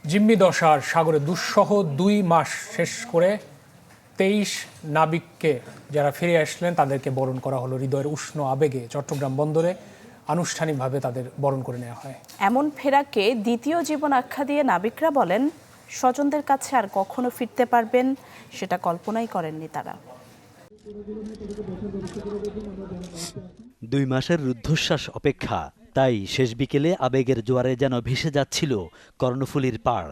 জিম্মি দশার সাগরে দুঃসহ 2 মাস শেষ করে 23 নাবিককে যারা ফিরে আসলেন তাদেরকে বরণ করা হলো হৃদয়ের উষ্ণ আবেগে। চট্টগ্রাম বন্দরে আনুষ্ঠানিকভাবে তাদের বরণ করে নেওয়া হয়। এমন ফেরাকে দ্বিতীয় জীবন আখ্যা দিয়ে নাবিকরা বলেন, স্বজনদের কাছে আর কখনো ফিরতে পারবেন সেটা কল্পনাই করেননি তারা। 2 মাসের রুদ্ধশ্বাস অপেক্ষা, তাই শেষ বিকেলে আবেগের জোয়ারে যেন ভেসে যাচ্ছিল কর্ণফুলীর পাড়।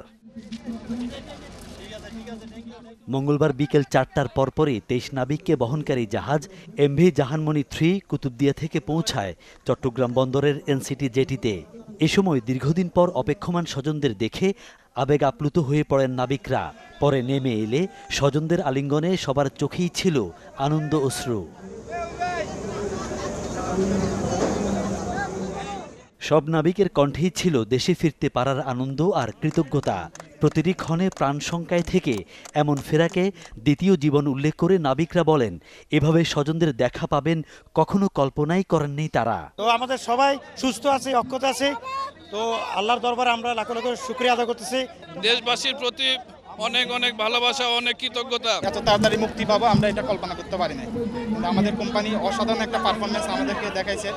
মঙ্গলবার বিকেল 4টার পরপরই 23 নাবিককে বহনকারী জাহাজ এমভি জাহানমণি 3 কুতুবদিয়া থেকে পৌঁছায় চট্টগ্রাম বন্দরের এনসিটি জেটিতে। এ সময় দীর্ঘদিন পর অপেক্ষমান স্বজনদের দেখে আবেগ আপ্লুত হয়ে পড়েন নাবিকরা। পরে নেমে এলে স্বজনদের আলিঙ্গনে সবার চোখেই ছিল আনন্দ অশ্রু। সব নাবিকের কণ্ঠেই ছিল দেশে ফিরতে পারার আনন্দ আর কৃতজ্ঞতা। প্রতিটি ক্ষণে প্রাণ শঙ্কায় থেকে এমন ফেরাকে দ্বিতীয় জীবন উল্লেখ করে নাবিকরা বলেন, এভাবে স্বজনদের দেখা পাবেন কখনো কল্পনাই করেননি তারা। তো আমাদের সবাই সুস্থ আছে, অক্ষত আছে। তো আল্লাহর দরবারে আমরা লাখ লাখ শুকরিয়া আদায় করতেছি। দেশবাসীর প্রতি অনেক অনেক ভালোবাসা, অনেক কৃতজ্ঞতা। এত তাড়াতাড়ি মুক্তি পাবো আমরা এটা কল্পনা করতে পারি না। আমাদের কোম্পানি অসাধারণ একটা পারফরমেন্স আমাদেরকে দেখাইছে।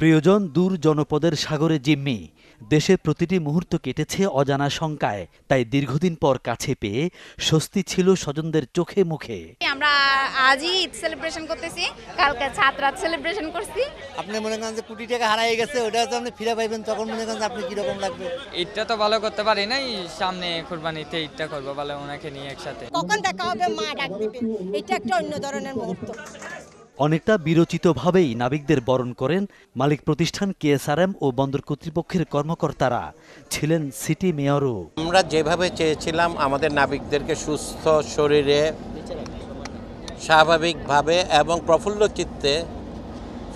প্রিয়জন দূর জনপদের সাগরে জিম্মি, দেশের প্রতিটি মুহূর্ত কেটেছে অজানা শঙ্কায়। তাই দীর্ঘদিন পর কাছে পেয়ে স্বস্তি ছিল স্বজনদের চোখে মুখে। আমরা আজই ঈদ সেলিব্রেশন করতেছি, কালকে ছাত্রাত সেলিব্রেশন করছি। আপনি মনে করেন যে কোটি টাকা হারাই গেছে, ওটা তো আপনি ফিরে পাইবেন, তখন মনে করেন আপনি কিরকম লাগবে। ঈদটা তো ভালো করতে পারি নাই, সামনে কুরবানিতে ঈদটা করবো ভালো ওনাকে নিয়ে একসাথে। কখন দেখা হবে মা ডাক দিবে, এটা একটা অন্য ধরনের মুহূর্ত। অনেকটা বিরচিতভাবেই নাবিকদের বরণ করেন মালিক প্রতিষ্ঠান কেএসআরএম ও বন্দর কর্তৃপক্ষের কর্মকর্তারা। ছিলেন সিটি মেয়রও। আমরা যেভাবে চেয়েছিলাম আমাদের নাবিকদেরকে সুস্থ শরীরে, স্বাভাবিকভাবে এবং প্রফুল্ল চিত্তে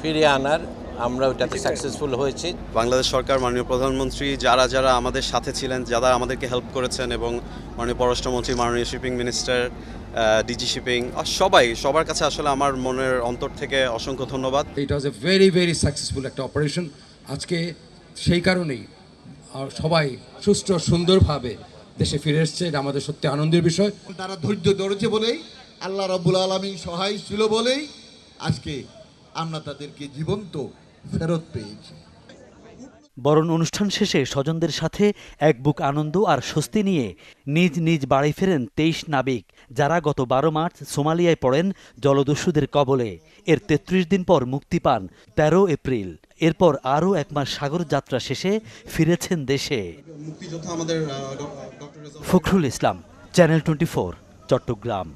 ফিরিয়ে আনার, আমরা ওটাতে সাকসেসফুল হয়েছি। বাংলাদেশ সরকার, মাননীয় প্রধানমন্ত্রী, যারা যারা আমাদের সাথে ছিলেন, যারা আমাদেরকে হেল্প করেছেন, এবং মাননীয় পররাষ্ট্রমন্ত্রী, মাননীয় শিপিং মিনিস্টার, ডিজি শিপিং, সবার কাছে আসলে আমার মনের অন্তর থেকে অসংখ্য ধন্যবাদ। ইট ওয়াজ এ ভেরি ভেরি সাকসেসফুল একটা অপারেশন। আজকে সেই কারণেই সবাই সুস্থ সুন্দরভাবে দেশে ফিরে এসছে, এটা আমাদের সত্যি আনন্দের বিষয়। তারা ধৈর্য ধরেছে বলেই, আল্লাহ রাব্বুল আলামিন সহায় ছিল বলেই আজকে আমরা তাদেরকে জীবন্ত ফেরত পেয়েছি। বরণ অনুষ্ঠান শেষে স্বজনদের সাথে এক বুক আনন্দ আর স্বস্তি নিয়ে নিজ নিজ বাড়ি ফেরেন 23 নাবিক, যারা গত 12 মার্চ সোমালিয়ায় পড়েন জলদস্যুদের কবলে। এর 33 দিন পর মুক্তি পান 13 এপ্রিল। এরপর আরও 1 মাস সাগর যাত্রা শেষে ফিরেছেন দেশে। ফখরুল ইসলাম, চ্যানেল 24, চট্টগ্রাম।